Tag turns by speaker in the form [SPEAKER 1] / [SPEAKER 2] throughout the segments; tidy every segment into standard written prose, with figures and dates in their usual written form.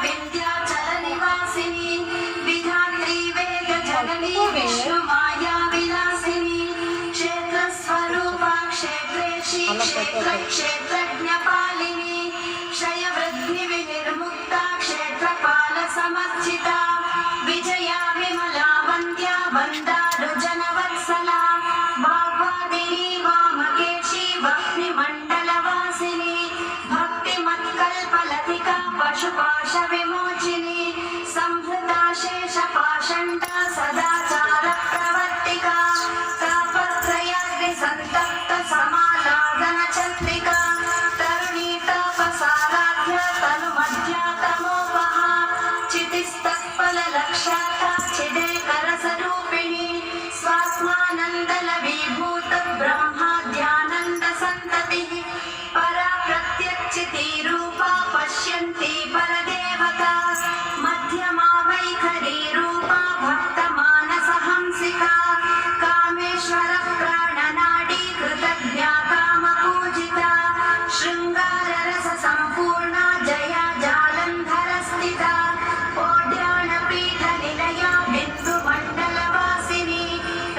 [SPEAKER 1] विंध्याचल निवासिनी विधात्री वेद जननी विष्णु माया विलासिनी क्षेत्र स्वरूपा क्षेत्रेशी क्षेत्र क्षेत्रज्ञपालिनी क्षय वृद्धि विनिर्मुक्ता क्षेत्रपाल समर्चिता विजया विमला वन्द्या वन्दारु जनवत्सला भागवतिनी वामकेशी वह्निमण्डलवासिनी भक्तिमत्कल्पलतिका पशुपाश विमोचिनी संहृता शेषपाषण्डा सदाचार प्रवर्तिका तापत्रयाग्नि संतप्त समालादन चन्द्रिका तरुणी तापसाराध्या तनुमध्या तमोपहा चितिस्तत्पल लक्ष्याता चिदेकरसरूपिणी स्वात्मानन्दल विभूत ब्रह्माद्यानन्द सन्ततिः परा प्रत्यक्षिती रूपा पश्यन्ती परदेवता मध्यमा वैखरी रूपा भक्तमानसहंसिका कामेश्वर प्राणनाडी कृतज्ञा कामपूजिता शृङ्गाररस सम्पूर्णा जया जालन्धर स्थिता ओड्यानपीठ निलया बिन्दुमण्डलवासिनी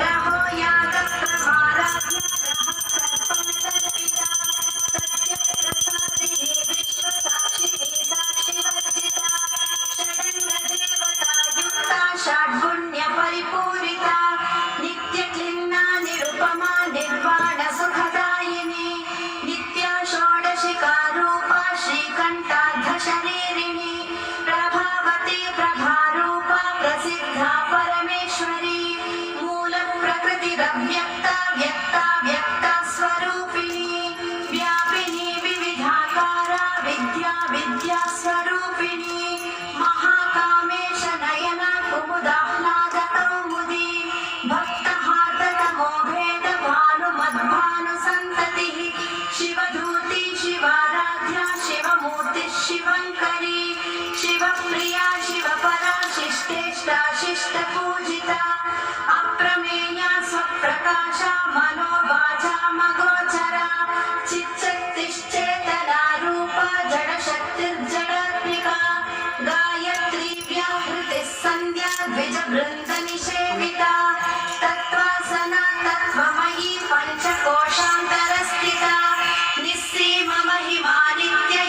[SPEAKER 1] रहो यागप्रभाराध्या रहस्सर्पमदर्पिता सत्यप्रसादिनी विश्वसाक्षिणी साक्षिवर्जिता षडङ्गदेवतायुक्ता षड्गुण्यपरिपूरिता नित्यक्लिन्ना निरुपमा निर्वाण सुखदायिनी नित्या षोडशिका रूपा श्रीकण्ठार्धशरीरिणी प्रभावती प्रभारूपा प्रसिद्धा परमेश्वरी मूलप्रकृतिरव्यक्ता व्यक्ता व्यक्ता स्वरूपिणी व्यापिनी विविधाकारा विद्या विद्या स्वरूपिणी महाकामेश नयना कुमुदाह्लादकौमुदी भक्तहार्दतमो भेद भानुमद्भानु सन्ततिः शिवधूती शिवाराध्या शिवमूर्ति शिवङ्करी शिवप्रिया शिवपरा शिष्टेष्टा शिष्टपूजिता अप्रमेया स्वप्रकाशा मनोवाचा मगोचरा चित्त